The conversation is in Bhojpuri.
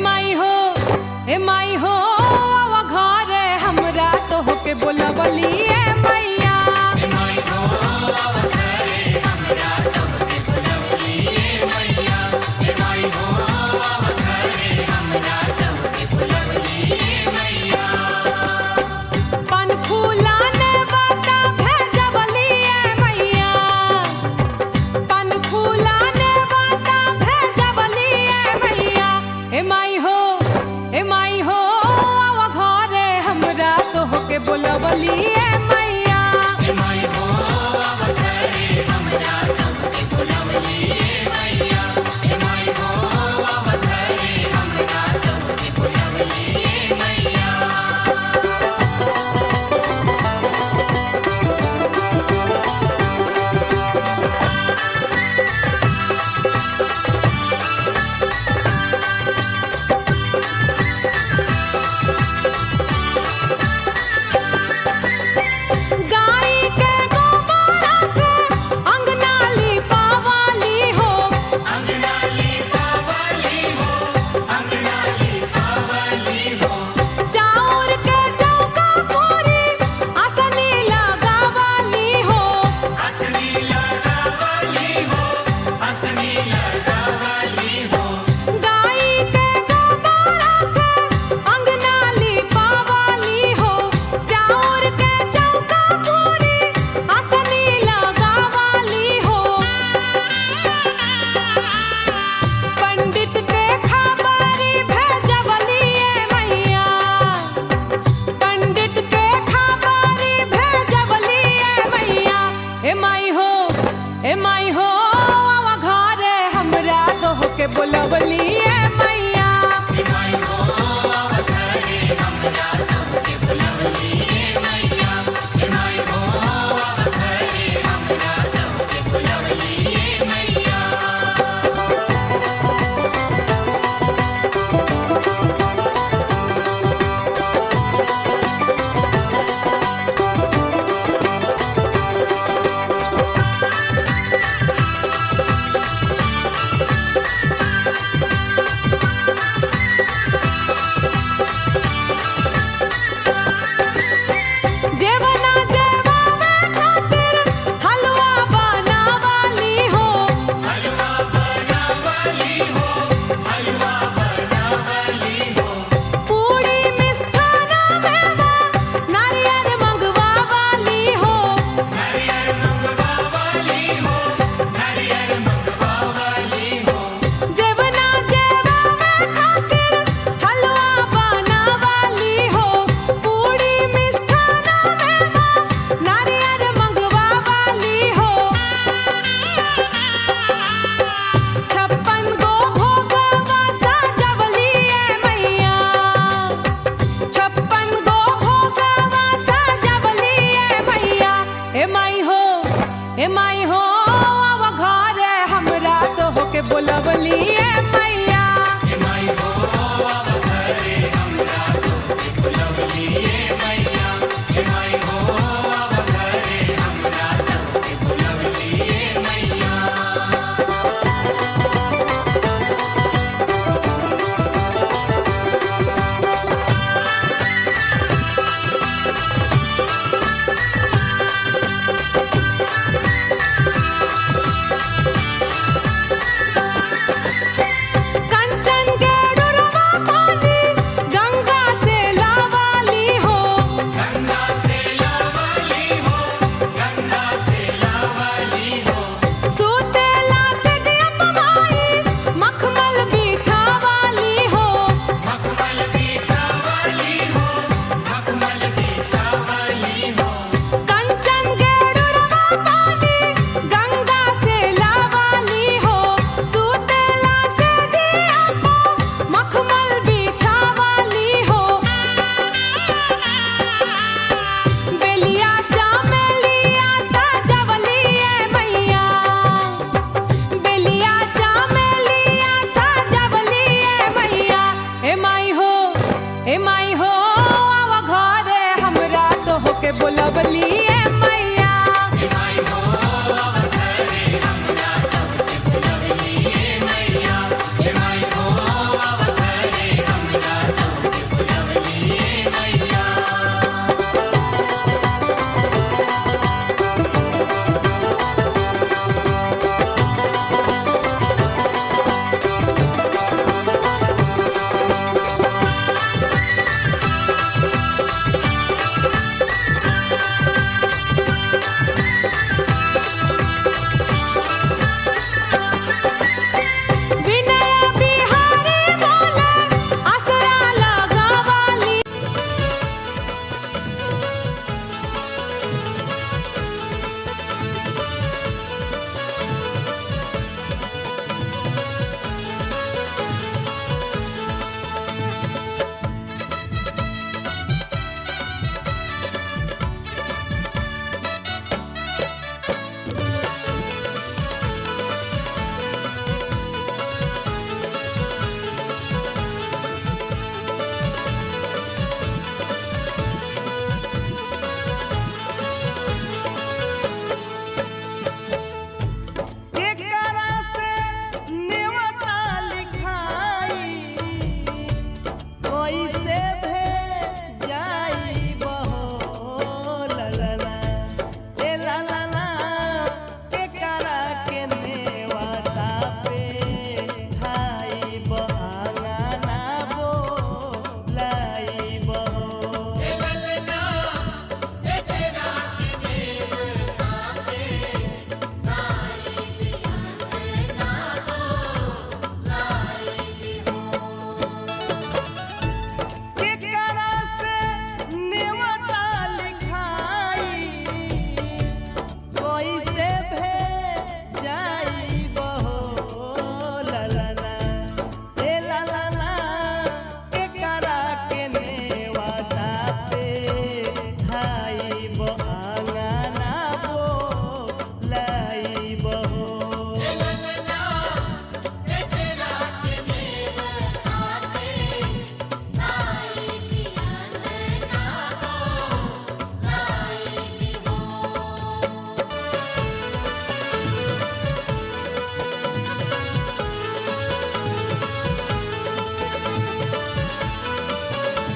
माई हो आवा घरे हमरा तो होके बोलबली ए मैया। ए माई हो आवा घरे हमरा तो होके बोलबली ए मैया। ए माई हो आवा घरे हमरा तो होके बोलबली ए मैया। पन फूलाने बाता भेजबली ए मैया। पन फूलाने बाता भेजबली ए मैया। ए माई हो आवा घरे हमरा तो होके बोलबली ए मैया। ए माई हो आवा घरे हमरा तो होके बोलबली ए मैया। ए माई हो आवा घरे हमरा तो होके बोलबली ए मैया। ए माई हो आवा घरे हमरा तो होके बोलबली ए मैया। ए माई हो आवा घरे हमरा तो होके बोलबली ए मैया। ए माई हो आवा घरे हमरा तो होके बोलबली ए मैया। ए माई हो आवा घरे हमरा तो होके बोलबली ए मैया। ए माई हो आवा घरे हमरा तो होके बोलबली ए मैया। ए माई हो आवा घरे हमरा तो होके बोलबली ए मैया। ए माई हो आवा घरे हमरा तो होके बोलबली